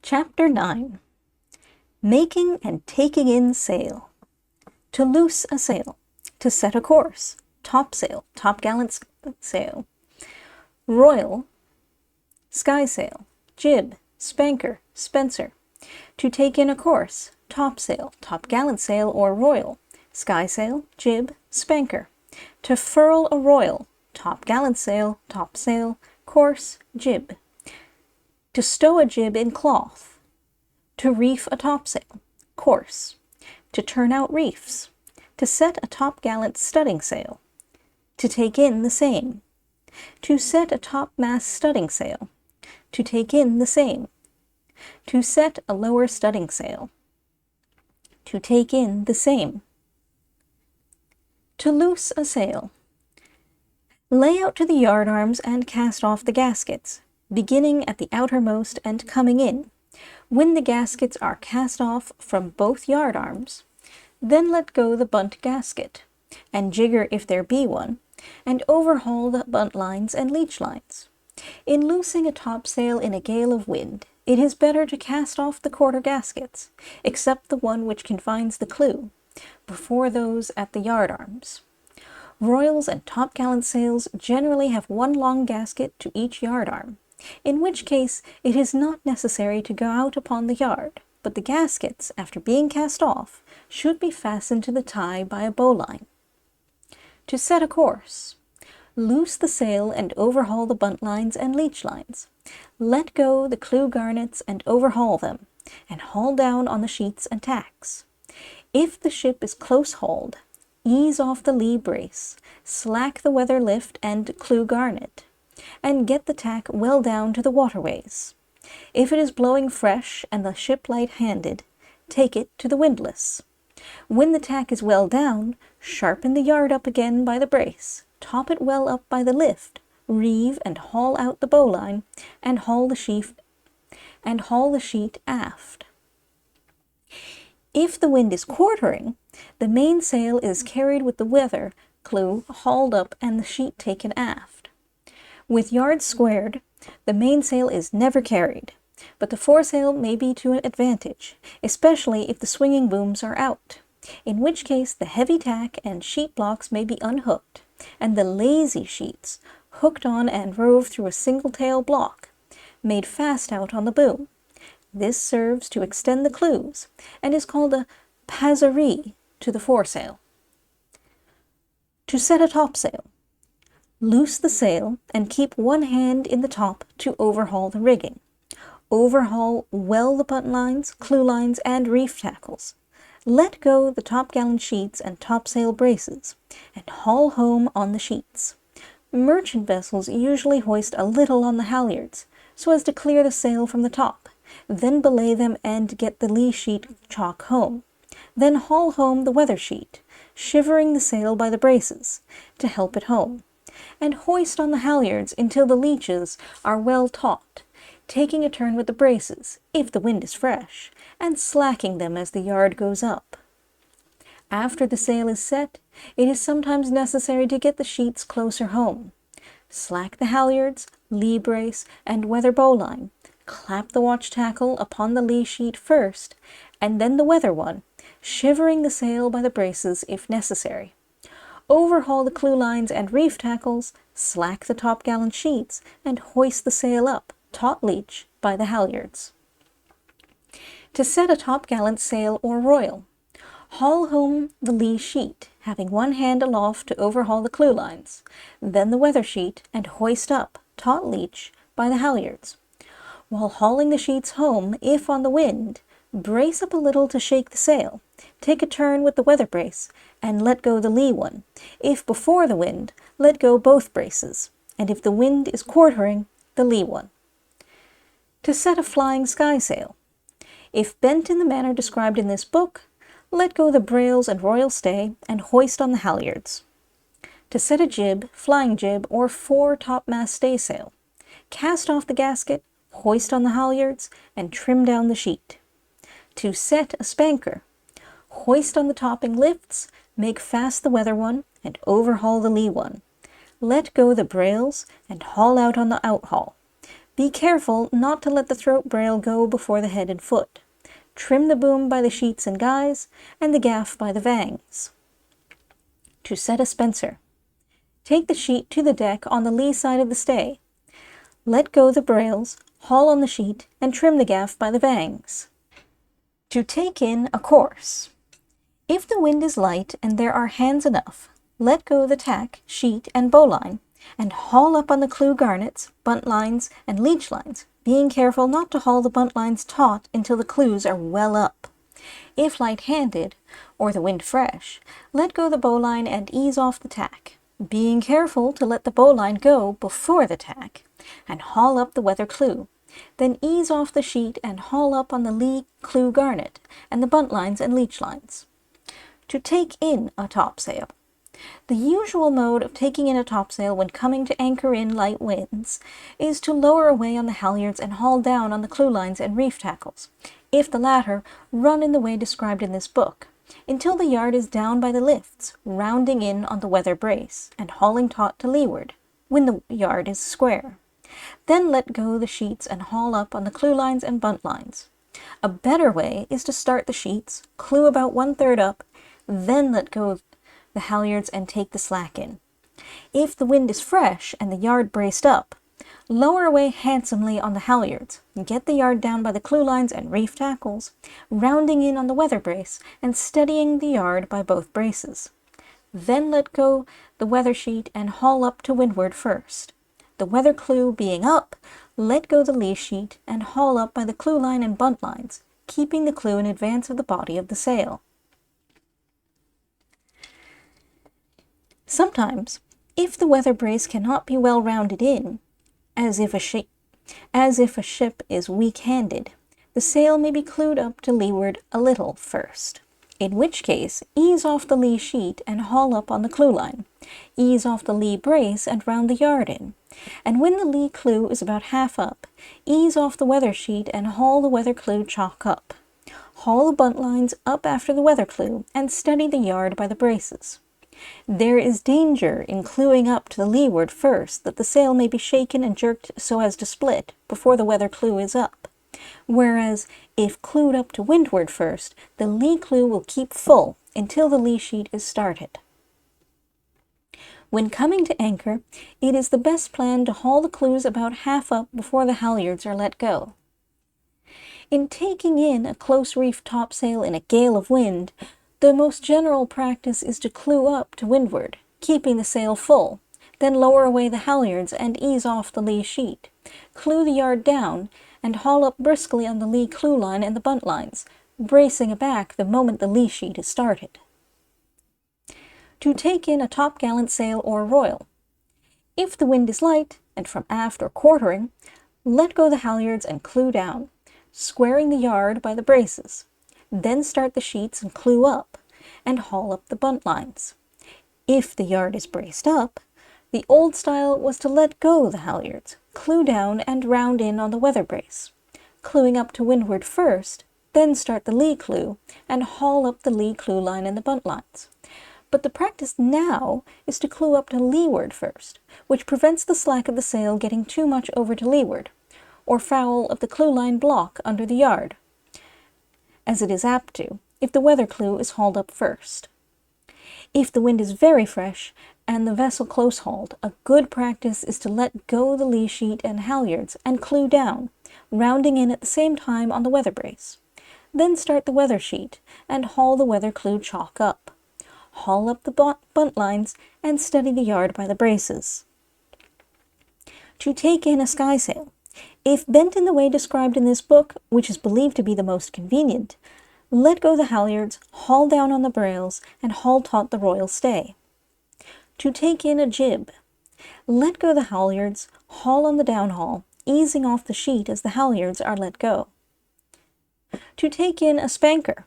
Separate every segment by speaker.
Speaker 1: Chapter 9. Making and taking in sail. To loose a sail. To set a course. Topsail, topgallant sail. Royal, skysail. Jib, spanker, spencer. To take in a course. Topsail, topgallant sail or royal. Skysail, jib, spanker. To furl a royal. Topgallant sail, topsail, course, jib. To stow a jib in cloth. To reef a topsail, course. To turn out reefs. To set a topgallant studding sail. To take in the same. To set a topmast studding sail. To take in the same. To set a lower studding sail. To take in the same. To loose a sail. Lay out to the yardarms and cast off the gaskets, beginning at the outermost and coming in. When the gaskets are cast off from both yardarms, then let go the bunt gasket, and jigger if there be one, and overhaul the bunt lines and leech lines. In loosing a topsail in a gale of wind, it is better to cast off the quarter gaskets, except the one which confines the clew, before those at the yardarms. Royals and topgallant sails generally have one long gasket to each yardarm, in which case it is not necessary to go out upon the yard, but the gaskets, after being cast off, should be fastened to the tie by a bowline. To set a course. Loose the sail and overhaul the bunt lines and leech lines. Let go the clew garnets and overhaul them, and haul down on the sheets and tacks. If the ship is close hauled, ease off the lee brace, slack the weather lift and clew garnet, and get the tack well down to the waterways. If it is blowing fresh and the ship light-handed, take it to the windlass. When the tack is well down, sharpen the yard up again by the brace, top it well up by the lift, reeve and haul out the bowline, and haul the sheet aft. If the wind is quartering, the mainsail is carried with the weather clew hauled up and the sheet taken aft. With yards squared, the mainsail is never carried, but the foresail may be to an advantage, especially if the swinging booms are out, in which case the heavy tack and sheet blocks may be unhooked, and the lazy sheets, hooked on and rove through a single-tail block, made fast out on the boom. This serves to extend the clews, and is called a passeree to the foresail. To set a topsail. Loose the sail and keep one hand in the top to overhaul the rigging. Overhaul well the bunt lines, clew lines, and reef tackles. Let go the topgallant sheets and topsail braces, and haul home on the sheets. Merchant vessels usually hoist a little on the halyards, so as to clear the sail from the top, then belay them and get the lee sheet chock home. Then haul home the weather sheet, shivering the sail by the braces, to help it home, and hoist on the halyards until the leeches are well taut, taking a turn with the braces, if the wind is fresh, and slacking them as the yard goes up. After the sail is set, it is sometimes necessary to get the sheets closer home. Slack the halyards, lee brace, and weather bowline. Clap the watch tackle upon the lee sheet first, and then the weather one, shivering the sail by the braces if necessary. Overhaul the clew lines and reef tackles, slack the topgallant sheets, and hoist the sail up, taut leech, by the halyards. To set a topgallant sail or royal. Haul home the lee sheet, having one hand aloft to overhaul the clew lines, then the weather sheet, and hoist up, taut leech, by the halyards. While hauling the sheets home, if on the wind, brace up a little to shake the sail, take a turn with the weather brace, and let go the lee one. If before the wind, let go both braces, and if the wind is quartering, the lee one. To set a flying skysail. If bent in the manner described in this book, let go the brails and royal stay, and hoist on the halyards. To set a jib, flying jib, or fore topmast staysail. Cast off the gasket, hoist on the halyards, and trim down the sheet. To set a spanker. Hoist on the topping lifts, make fast the weather one, and overhaul the lee one. Let go the brails, and haul out on the outhaul. Be careful not to let the throat brail go before the head and foot. Trim the boom by the sheets and guys, and the gaff by the vangs. To set a spencer. Take the sheet to the deck on the lee side of the stay. Let go the brails, haul on the sheet, and trim the gaff by the vangs. To take in a course. If the wind is light and there are hands enough, let go the tack, sheet, and bowline, and haul up on the clew garnets, buntlines, and leech lines, being careful not to haul the buntlines taut until the clews are well up. If light-handed, or the wind fresh, let go the bowline and ease off the tack, being careful to let the bowline go before the tack, and haul up the weather clew. Then ease off the sheet and haul up on the lee clew garnet, and the buntlines and leech lines. To take in a topsail. The usual mode of taking in a topsail when coming to anchor in light winds is to lower away on the halyards and haul down on the clew lines and reef tackles. If the latter, run in the way described in this book, until the yard is down by the lifts, rounding in on the weather brace, and hauling taut to leeward, when the yard is square. Then let go the sheets and haul up on the clew lines and bunt lines. A better way is to start the sheets, clew about 1/3 up, then let go the halyards and take the slack in. If the wind is fresh and the yard braced up, lower away handsomely on the halyards, get the yard down by the clew lines and reef tackles, rounding in on the weather brace and steadying the yard by both braces. Then let go the weather sheet and haul up to windward first. The weather clew being up, let go the lee sheet and haul up by the clew line and bunt lines, keeping the clew in advance of the body of the sail. Sometimes, if the weather brace cannot be well rounded in, as if a ship is weak-handed, the sail may be clewed up to leeward a little first, in which case ease off the lee sheet and haul up on the clew line, ease off the lee brace and round the yard in, and when the lee clew is about half up, ease off the weather sheet and haul the weather clew chock up. Haul the bunt lines up after the weather clew and steady the yard by the braces. There is danger in clewing up to the leeward first that the sail may be shaken and jerked so as to split before the weather clew is up, whereas if clewed up to windward first, the lee clew will keep full until the lee sheet is started. When coming to anchor, it is the best plan to haul the clews about half up before the halyards are let go. In taking in a close reefed topsail in a gale of wind, the most general practice is to clew up to windward, keeping the sail full, then lower away the halyards and ease off the lee sheet. Clew the yard down, and haul up briskly on the lee clew line and the bunt lines, bracing aback the moment the lee sheet is started. To take in a topgallant sail or royal. If the wind is light, and from aft or quartering, let go the halyards and clew down, squaring the yard by the braces. Then start the sheets and clew up, and haul up the bunt lines. If the yard is braced up, the old style was to let go the halyards, clew down and round in on the weather brace, clewing up to windward first, then start the lee clew, and haul up the lee clew line and the bunt lines. But the practice now is to clew up to leeward first, which prevents the slack of the sail getting too much over to leeward, or foul of the clew line block under the yard, as it is apt to, if the weather clew is hauled up first. If the wind is very fresh, and the vessel close hauled, a good practice is to let go the lee sheet and halyards and clew down, rounding in at the same time on the weather brace. Then start the weather sheet, and haul the weather clew chock up. Haul up the bunt lines, and steady the yard by the braces. To take in a skysail. If bent in the way described in this book, which is believed to be the most convenient, let go the halyards, haul down on the brails, and haul taut the royal stay. To take in a jib. Let go the halyards, haul on the downhaul, easing off the sheet as the halyards are let go. To take in a spanker.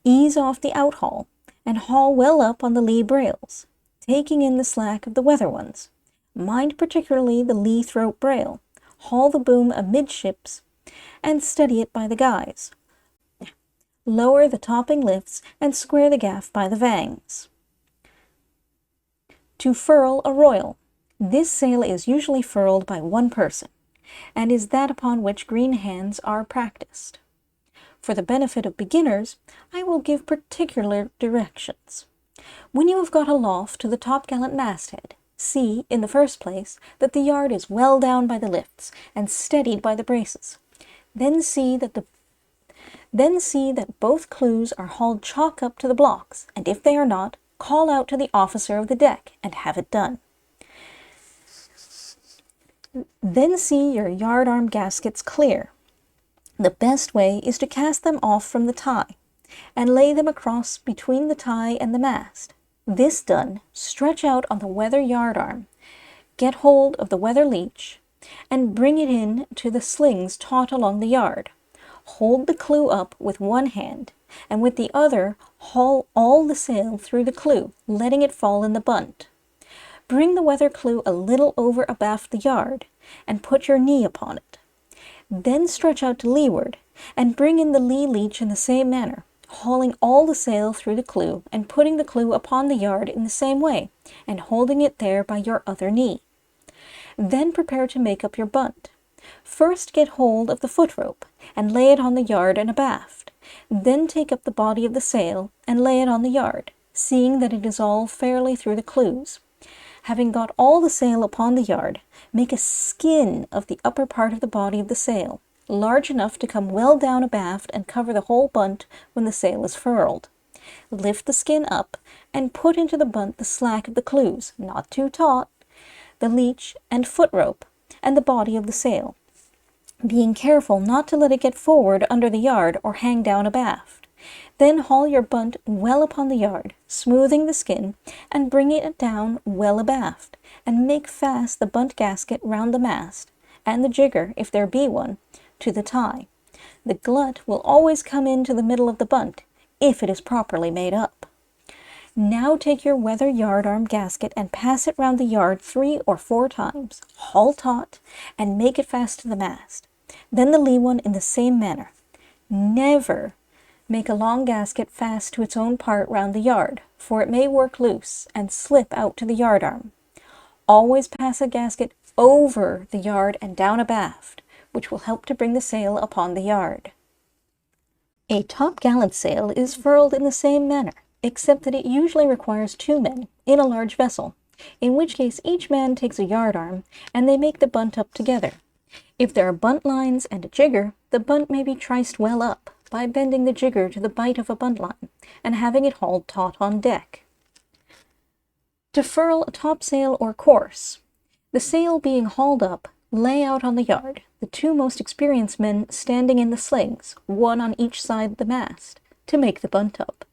Speaker 1: Ease off the outhaul, and haul well up on the lee brails, taking in the slack of the weather ones. Mind particularly the lee throat brail. Haul the boom amidships, and steady it by the guys. Lower the topping lifts, and square the gaff by the vangs. To furl a royal. This sail is usually furled by one person. and is that upon which green hands are practiced. For the benefit of beginners, I will give particular directions. When you have got aloft to the topgallant masthead, see, in the first place, that the yard is well down by the lifts, and steadied by the braces. Then see that both clews are hauled chock up to the blocks, and if they are not, call out to the officer of the deck, and have it done. Then see your yard-arm gaskets clear. The best way is to cast them off from the tie, and lay them across between the tie and the mast. This done, stretch out on the weather yard-arm, get hold of the weather leech, and bring it in to the slings taut along the yard. Hold the clew up with one hand, and with the other haul all the sail through the clew, letting it fall in the bunt. Bring the weather clew a little over abaft the yard, and put your knee upon it. Then stretch out to leeward, and bring in the lee leech in the same manner, hauling all the sail through the clew, and putting the clew upon the yard in the same way, and holding it there by your other knee. Then prepare to make up your bunt. First get hold of the foot rope, and lay it on the yard and abaft. Then take up the body of the sail, and lay it on the yard, seeing that it is all fairly through the clews. Having got all the sail upon the yard, make a skin of the upper part of the body of the sail, large enough to come well down abaft and cover the whole bunt when the sail is furled. Lift the skin up, and put into the bunt the slack of the clews, not too taut, the leech and foot rope, and the body of the sail, being careful not to let it get forward under the yard or hang down abaft. Then haul your bunt well upon the yard, smoothing the skin, and bring it down well abaft, and make fast the bunt gasket round the mast, and the jigger, if there be one, to the tie. The glut will always come into the middle of the bunt, if it is properly made up. Now take your weather yard-arm gasket and pass it round the yard 3 or 4 times, haul taut, and make it fast to the mast. Then the lee one in the same manner. Never make a long gasket fast to its own part round the yard, for it may work loose and slip out to the yard-arm. Always pass a gasket over the yard and down abaft, which will help to bring the sail upon the yard. A topgallant sail is furled in the same manner, except that it usually requires 2 men in a large vessel, in which case each man takes a yard-arm, and they make the bunt up together. If there are bunt lines and a jigger, the bunt may be triced well up, by bending the jigger to the bight of a bunt line, and having it hauled taut on deck. To furl a topsail or course. The sail being hauled up, lay out on the yard, the 2 most experienced men standing in the slings, one on each side of the mast, to make the bunt up.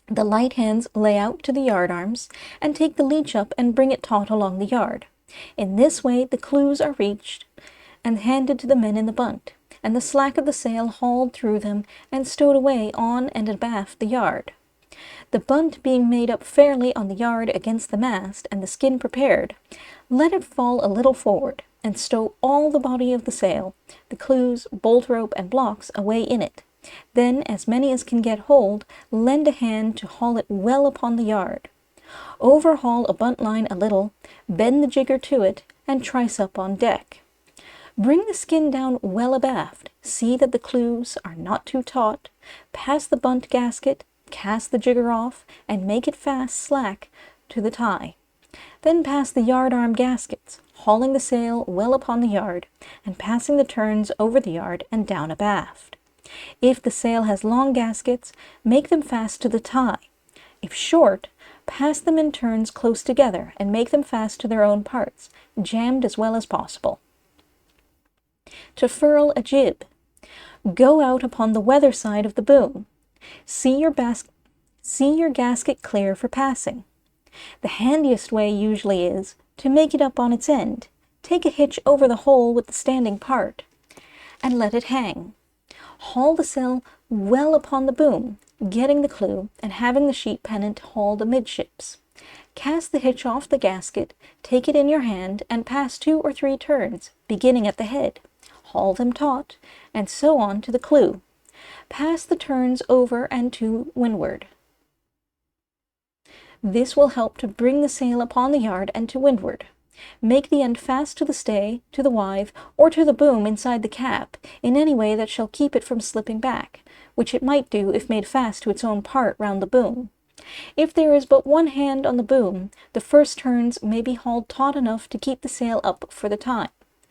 Speaker 1: The light hands lay out to the yard-arms, and take the leech up and bring it taut along the yard. In this way the clews are reached, and handed to the men in the bunt, and the slack of the sail hauled through them and stowed away on and abaft the yard. The bunt being made up fairly on the yard against the mast, and the skin prepared, let it fall a little forward, and stow all the body of the sail, the clews, bolt rope, and blocks away in it. Then, as many as can get hold, lend a hand to haul it well upon the yard. Overhaul a bunt line a little, bend the jigger to it, and trice up on deck. Bring the skin down well abaft, see that the clews are not too taut, pass the bunt gasket, cast the jigger off, and make it fast slack to the tie. Then pass the yard-arm gaskets, hauling the sail well upon the yard, and passing the turns over the yard and down abaft. If the sail has long gaskets, make them fast to the tie. If short, pass them in turns close together, and make them fast to their own parts, jammed as well as possible. To furl a jib. Go out upon the weather side of the boom. See your gasket clear for passing. The handiest way usually is to make it up on its end, take a hitch over the hole with the standing part, and let it hang. Haul the sail well upon the boom, getting the clew and having the sheet pennant hauled amidships. Cast the hitch off the gasket, take it in your hand, and pass 2 or 3 turns, beginning at the head. Haul them taut, and so on to the clew. Pass the turns over and to windward. This will help to bring the sail upon the yard and to windward. Make the end fast to the stay, to the wive, or to the boom inside the cap, in any way that shall keep it from slipping back, which it might do if made fast to its own part round the boom. If there is but one hand on the boom, the first turns may be hauled taut enough to keep the sail up for the time.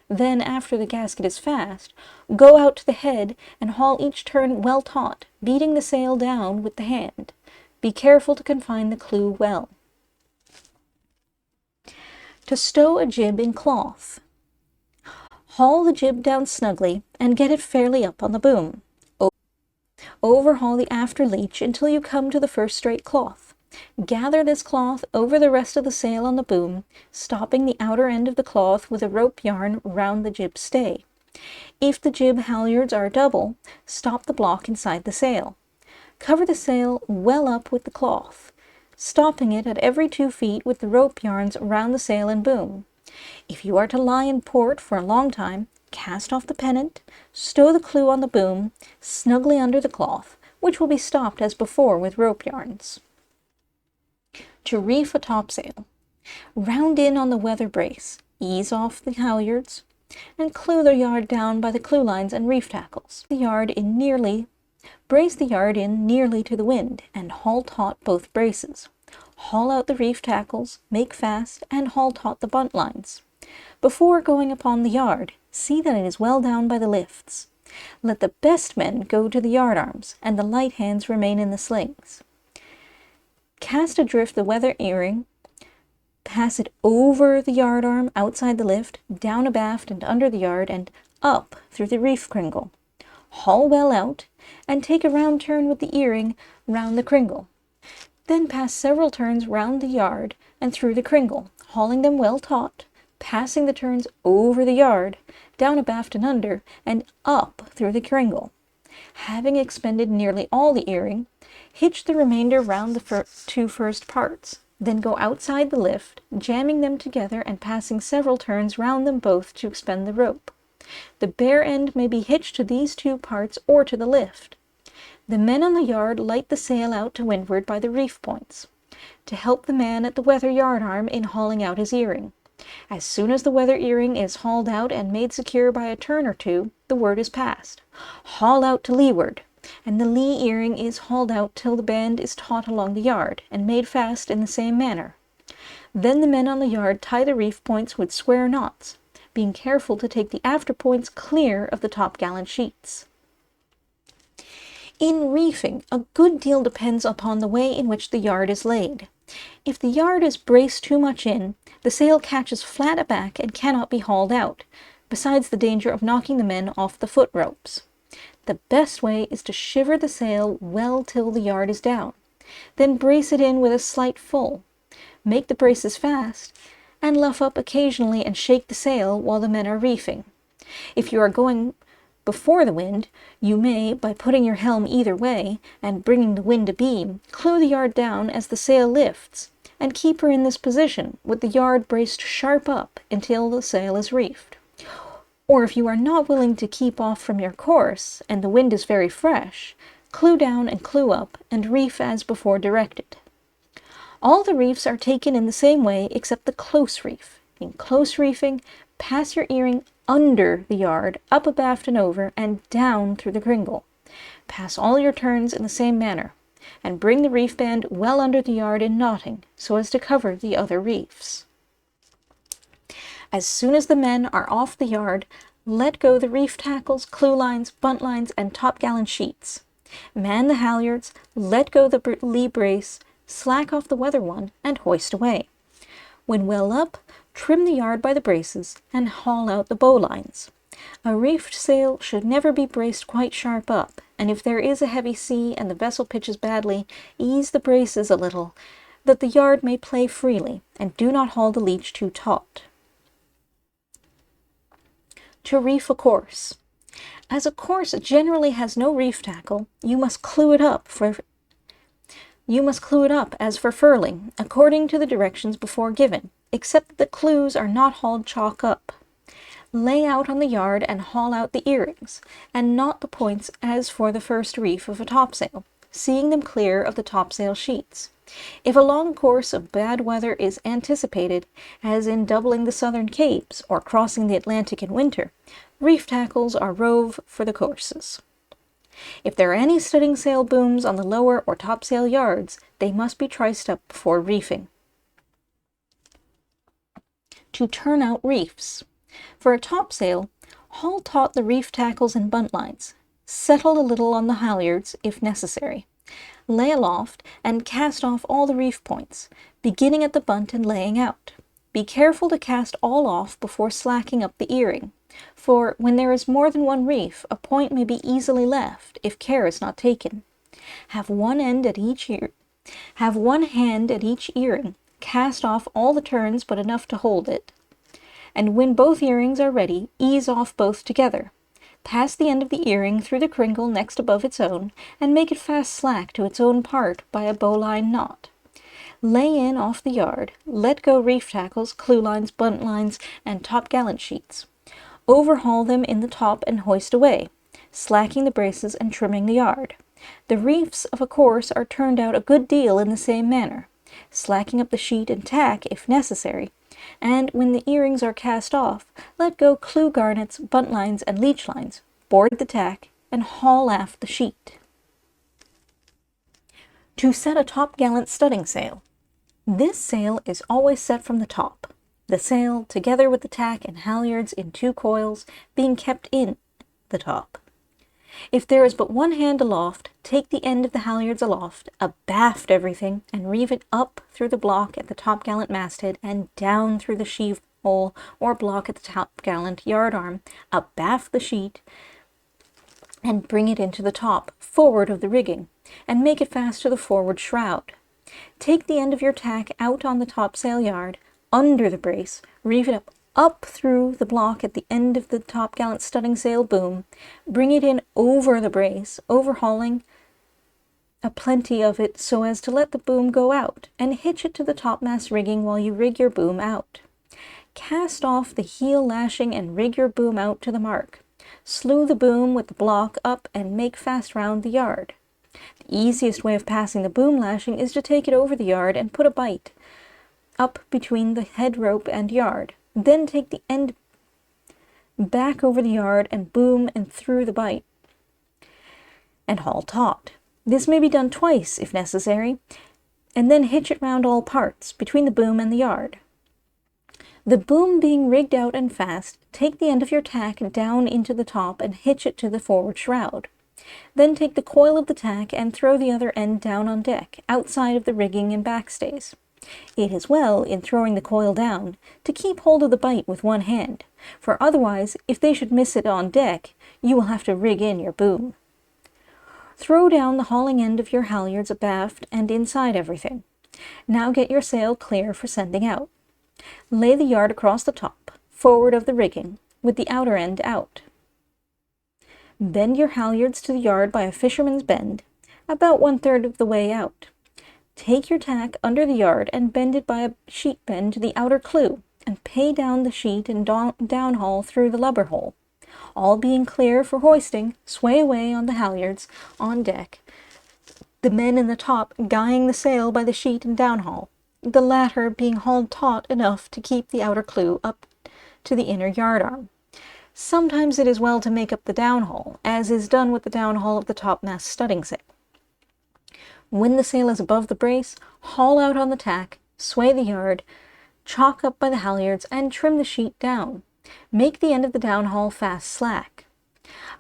Speaker 1: Then, after the gasket is fast, go out to the head and haul each turn well taut, beating the sail down with the hand. Be careful to confine the clew well. To stow a jib in cloth. Haul the jib down snugly and get it fairly up on the boom. Overhaul the after leech until you come to the first straight cloth. Gather this cloth over the rest of the sail on the boom, stopping the outer end of the cloth with a rope yarn round the jib stay. If the jib halyards are double, stop the block inside the sail. Cover the sail well up with the cloth, stopping it at every 2 feet with the rope yarns round the sail and boom. If you are to lie in port for a long time, cast off the pennant, stow the clew on the boom, snugly under the cloth, which will be stopped as before with rope yarns. To reef a topsail. Round in on the weather brace, ease off the halyards, and clew the yard down by the clew lines and reef tackles. Brace the yard in nearly to the wind, and haul taut both braces. Haul out the reef tackles, make fast, and haul taut the bunt lines. Before going upon the yard, see that it is well down by the lifts. Let the best men go to the yard arms, and the light hands remain in the slings. Cast adrift the weather earing, pass it over the yard arm outside the lift, down abaft and under the yard, and up through the reef cringle. Haul well out, and take a round turn with the earing round the cringle. Then pass several turns round the yard and through the cringle, hauling them well taut, passing the turns over the yard, down abaft and under, and up through the cringle. Having expended nearly all the earing, hitch the remainder round the 2 first parts. Then go outside the lift, jamming them together and passing several turns round them both to expend the rope. The bare end may be hitched to these 2 parts or to the lift. The men on the yard light the sail out to windward by the reef points, to help the man at the weather yard arm in hauling out his earing. As soon as the weather earing is hauled out and made secure by a turn or 2, the word is passed. Haul out to leeward, and the lee earing is hauled out till the band is taut along the yard, and made fast in the same manner. Then the men on the yard tie the reef points with square knots, being careful to take the after points clear of the topgallant sheets. In reefing, a good deal depends upon the way in which the yard is laid. If the yard is braced too much in, the sail catches flat aback and cannot be hauled out, besides the danger of knocking the men off the foot ropes. The best way is to shiver the sail well till the yard is down, then brace it in with a slight full. Make the braces fast, and luff up occasionally and shake the sail while the men are reefing. If you are going before the wind, you may, by putting your helm either way, and bringing the wind abeam, clew the yard down as the sail lifts, and keep her in this position, with the yard braced sharp up until the sail is reefed. Or if you are not willing to keep off from your course, and the wind is very fresh, clew down and clew up, and reef as before directed. All the reefs are taken in the same way except the close reef. In close reefing, pass your earing under the yard, up abaft and over, and down through the cringle. Pass all your turns in the same manner, and bring the reef band well under the yard in knotting, so as to cover the other reefs. As soon as the men are off the yard, let go the reef tackles, clew lines, bunt lines, and topgallant sheets. Man the halyards, let go the lee brace, slack off the weather one, and hoist away. When well up, trim the yard by the braces, and haul out the bowlines. A reefed sail should never be braced quite sharp up, and if there is a heavy sea and the vessel pitches badly, ease the braces a little, that the yard may play freely, and do not haul the leech too taut. To reef a course. As a course generally has no reef tackle, you must clew it up as for furling, according to the directions before given, except that the clews are not hauled chalk up. Lay out on the yard and haul out the earings, and knot the points as for the first reef of a topsail, seeing them clear of the topsail sheets. If a long course of bad weather is anticipated, as in doubling the southern capes or crossing the Atlantic in winter, reef tackles are rove for the courses. If there are any studding sail booms on the lower or topsail yards, they must be triced up before reefing. To turn out reefs. For a topsail, haul taut the reef tackles and buntlines. Settle a little on the halyards if necessary. Lay aloft and cast off all the reef points, beginning at the bunt and laying out. Be careful to cast all off before slacking up the earing, for when there is more than one reef, a point may be easily left if care is not taken. Have one hand at each earing, cast off all the turns but enough to hold it, and when both earrings are ready, ease off both together. Pass the end of the earring through the crinkle next above its own, and make it fast slack to its own part by a bowline knot. Lay in off the yard, let go reef tackles, clewlines, buntlines, and topgallant sheets. Overhaul them in the top and hoist away, slacking the braces and trimming the yard. The reefs of a course are turned out a good deal in the same manner, slacking up the sheet and tack if necessary, and when the earrings are cast off, let go clew garnets, buntlines, and leech lines, board the tack, and haul aft the sheet. To set a topgallant studding sail. This sail is always set from the top, the sail, together with the tack and halyards in 2 coils, being kept in the top. If there is but one hand aloft, take the end of the halyards aloft, abaft everything, and reeve it up through the block at the topgallant masthead and down through the sheave hole or block at the topgallant yard arm, abaft the sheet, and bring it into the top, forward of the rigging, and make it fast to the forward shroud. Take the end of your tack out on the topsail yard, under the brace, reeve it up through the block at the end of the topgallant studding sail boom, bring it in over the brace, overhauling a plenty of it so as to let the boom go out, and hitch it to the topmast rigging while you rig your boom out. Cast off the heel lashing and rig your boom out to the mark. Slew the boom with the block up and make fast round the yard. The easiest way of passing the boom lashing is to take it over the yard and put a bight up between the head rope and yard. Then take the end back over the yard and boom and through the bight, and haul taut. This may be done twice if necessary, and then hitch it round all parts, between the boom and the yard. The boom being rigged out and fast, take the end of your tack down into the top and hitch it to the forward shroud. Then take the coil of the tack and throw the other end down on deck, outside of the rigging and backstays. It is well, in throwing the coil down, to keep hold of the bight with one hand, for otherwise, if they should miss it on deck, you will have to rig in your boom. Throw down the hauling end of your halyards abaft and inside everything. Now get your sail clear for sending out. Lay the yard across the top, forward of the rigging, with the outer end out. Bend your halyards to the yard by a fisherman's bend, about 1/3 of the way out. Take your tack under the yard and bend it by a sheet bend to the outer clew, and pay down the sheet and downhaul through the lubber hole. All being clear for hoisting, sway away on the halyards on deck, the men in the top guying the sail by the sheet and downhaul, the latter being hauled taut enough to keep the outer clew up to the inner yard arm. Sometimes it is well to make up the downhaul, as is done with the downhaul of the topmast studding sail. When the sail is above the brace, haul out on the tack, sway the yard, chalk up by the halyards, and trim the sheet down. Make the end of the downhaul fast slack.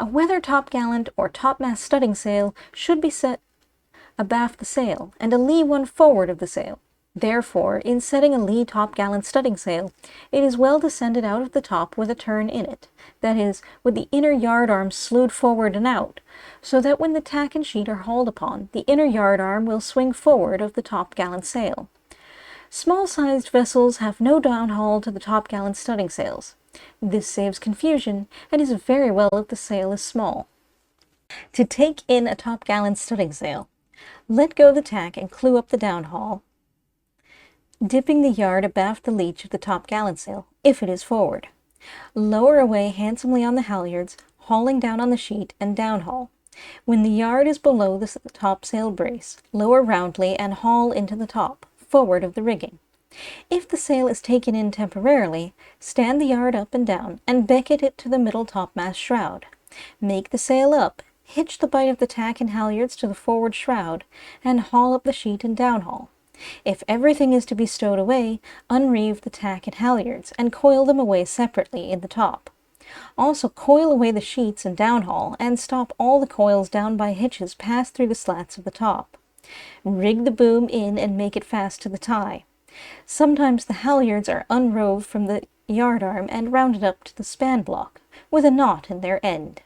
Speaker 1: A weather topgallant or topmast studding sail should be set abaft the sail, and a lee one forward of the sail. Therefore, in setting a lee topgallant studding sail, it is well to send it out of the top with a turn in it, that is, with the inner yard arm slewed forward and out, so that when the tack and sheet are hauled upon, the inner yard arm will swing forward of the topgallant sail. Small-sized vessels have no downhaul to the topgallant studding sails. This saves confusion, and is very well if the sail is small. To take in a topgallant studding sail, let go the tack and clew up the downhaul, dipping the yard abaft the leech of the topgallant sail, if it is forward. Lower away handsomely on the halyards, hauling down on the sheet and downhaul. When the yard is below the topsail brace, lower roundly and haul into the top, forward of the rigging. If the sail is taken in temporarily, stand the yard up and down, and beckett it to the middle topmast shroud. Make the sail up, hitch the bight of the tack and halyards to the forward shroud, and haul up the sheet and downhaul. If everything is to be stowed away, unreeve the tack and halyards, and coil them away separately in the top. Also coil away the sheets and downhaul, and stop all the coils down by hitches passed through the slats of the top. Rig the boom in and make it fast to the tie. Sometimes the halyards are unrove from the yardarm and rounded up to the span block, with a knot in their end.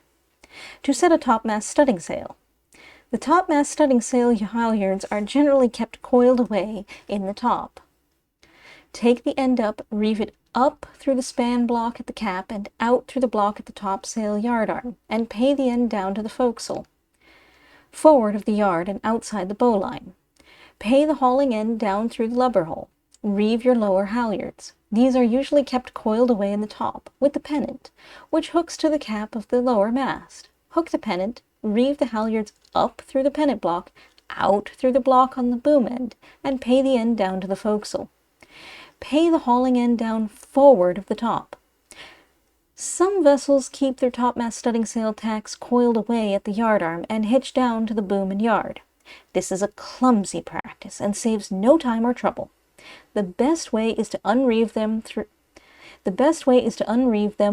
Speaker 1: To set a topmast studding sail. The topmast studding sail halyards are generally kept coiled away in the top. Take the end up, reeve it up through the span block at the cap and out through the block at the topsail yardarm, and pay the end down to the forecastle, forward of the yard and outside the bowline. Pay the hauling end down through the lubber hole. Reeve your lower halyards. These are usually kept coiled away in the top, with the pennant, which hooks to the cap of the lower mast. Hook the pennant, reeve the halyards up through the pennant block, out through the block on the boom end, and pay the end down to the forecastle. Pay the hauling end down forward of the top. Some vessels keep their topmast studding sail tacks coiled away at the yardarm and hitched down to the boom and yard. This is a clumsy practice and saves no time or trouble. The best way is to unreeve them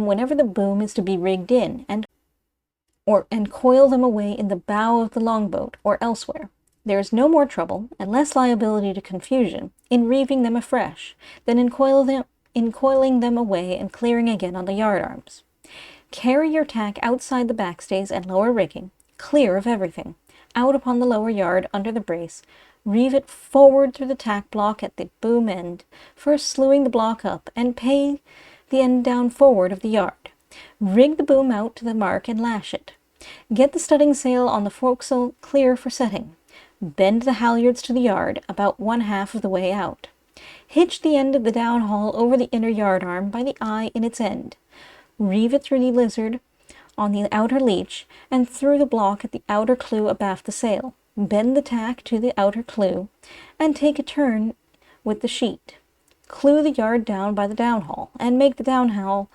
Speaker 1: whenever the boom is to be rigged in, and coil them away in the bow of the longboat or elsewhere. There is no more trouble, and less liability to confusion, in reeving them afresh, than in coiling them away and clearing again on the yardarms. Carry your tack outside the backstays and lower rigging, clear of everything, out upon the lower yard under the brace. Reeve it forward through the tack block at the boom end, first slewing the block up, and pay the end down forward of the yard. Rig the boom out to the mark and lash it. Get the studding sail on the forecastle clear for setting. Bend the halyards to the yard, about 1/2 of the way out. Hitch the end of the downhaul over the inner yardarm by the eye in its end. Reeve it through the lizard on the outer leech, and through the block at the outer clew abaft the sail. Bend the tack to the outer clew, and take a turn with the sheet. Clew the yard down by the downhaul, and make the downhaul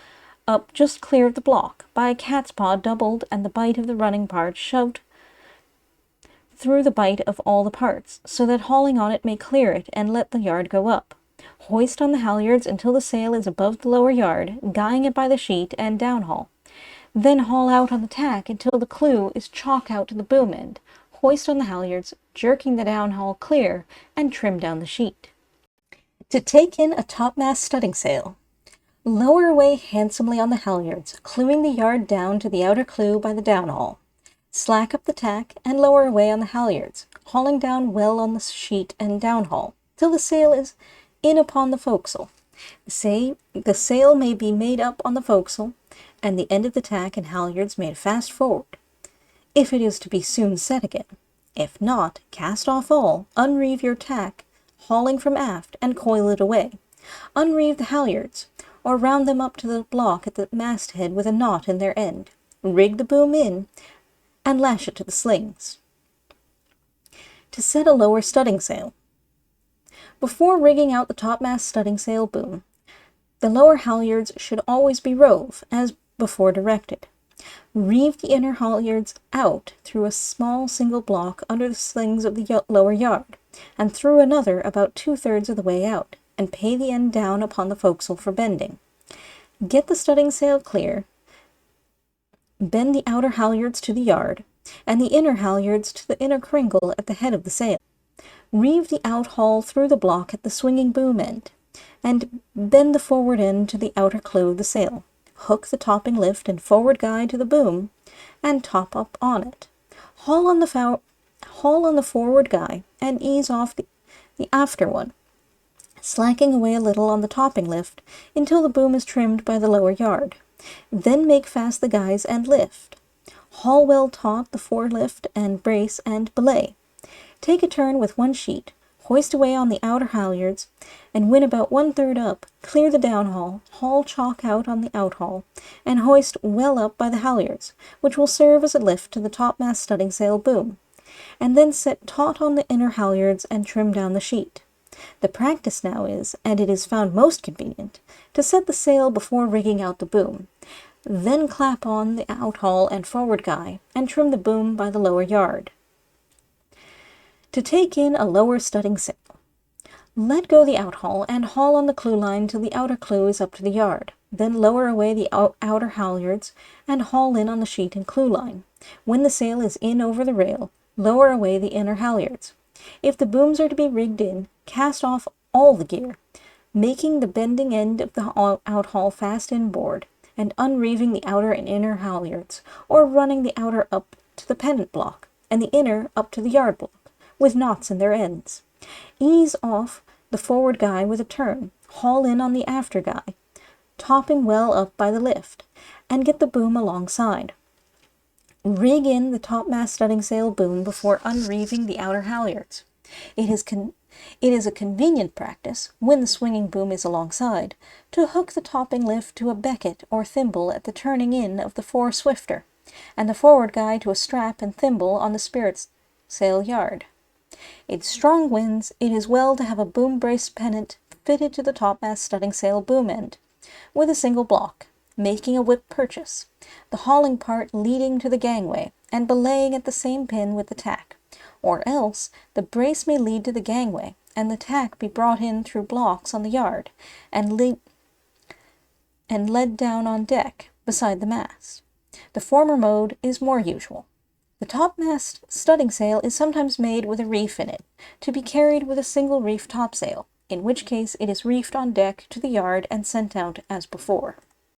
Speaker 1: up just clear of the block, by a cat's paw doubled and the bight of the running part shoved through the bight of all the parts, so that hauling on it may clear it and let the yard go up. Hoist on the halyards until the sail is above the lower yard, guying it by the sheet and downhaul. Then haul out on the tack until the clew is chalk out to the boom end. Hoist on the halyards, jerking the downhaul clear, and trim down the sheet. To take in a topmast studding sail. Lower away handsomely on the halyards, clewing the yard down to the outer clew by the downhaul. Slack up the tack and lower away on the halyards, hauling down well on the sheet and downhaul, till the sail is in upon the forecastle. The sail may be made up on the forecastle, and the end of the tack and halyards made fast forward, if it is to be soon set again. If not, cast off all, unreeve your tack, hauling from aft, and coil it away. Unreeve the halyards, or round them up to the block at the masthead with a knot in their end. Rig the boom in, and lash it to the slings. To set a lower studding sail. Before rigging out the topmast studding sail boom, the lower halyards should always be rove, as before directed. Reeve the inner halyards out through a small single block under the slings of the lower yard, and through another about 2/3 of the way out, and pay the end down upon the forecastle for bending. Get the studding sail clear, bend the outer halyards to the yard, and the inner halyards to the inner cringle at the head of the sail. Reeve the outhaul through the block at the swinging boom end, and bend the forward end to the outer clew of the sail. Hook the topping lift and forward guy to the boom, and top up on it. Haul on the forward guy, and ease off the after one, slacking away a little on the topping lift until the boom is trimmed by the lower yard. Then make fast the guys and lift. Haul well taut the forelift and brace and belay. Take a turn with one sheet. Hoist away on the outer halyards, and when about 1/3 up, clear the downhaul, haul chalk out on the outhaul, and hoist well up by the halyards, which will serve as a lift to the topmast studding sail boom, and then set taut on the inner halyards and trim down the sheet. The practice now is, and it is found most convenient, to set the sail before rigging out the boom, then clap on the outhaul and forward guy, and trim the boom by the lower yard. To take in a lower studding sail. Let go the outhaul and haul on the clew line till the outer clew is up to the yard. Then lower away the outer halyards and haul in on the sheet and clew line. When the sail is in over the rail, lower away the inner halyards. If the booms are to be rigged in, cast off all the gear, making the bending end of the outhaul fast inboard, and unreeving the outer and inner halyards, or running the outer up to the pennant block, and the inner up to the yard block, with knots in their ends. Ease off the forward guy with a turn, haul in on the after guy, topping well up by the lift, and get the boom alongside. Rig in the topmast studding sail boom before unreeving the outer halyards. It is a convenient practice, when the swinging boom is alongside, to hook the topping lift to a becket or thimble at the turning in of the fore swifter, and the forward guy to a strap and thimble on the spritsail yard. In strong winds, it is well to have a boom brace pennant fitted to the topmast studding sail boom end, with a single block, making a whip purchase, the hauling part leading to the gangway, and belaying at the same pin with the tack, or else the brace may lead to the gangway, and the tack be brought in through blocks on the yard, and led down on deck, beside the mast. The former mode is more usual. The topmast studding sail is sometimes made with a reef in it, to be carried with a single reef topsail, in which case it is reefed on deck to the yard and sent out as before.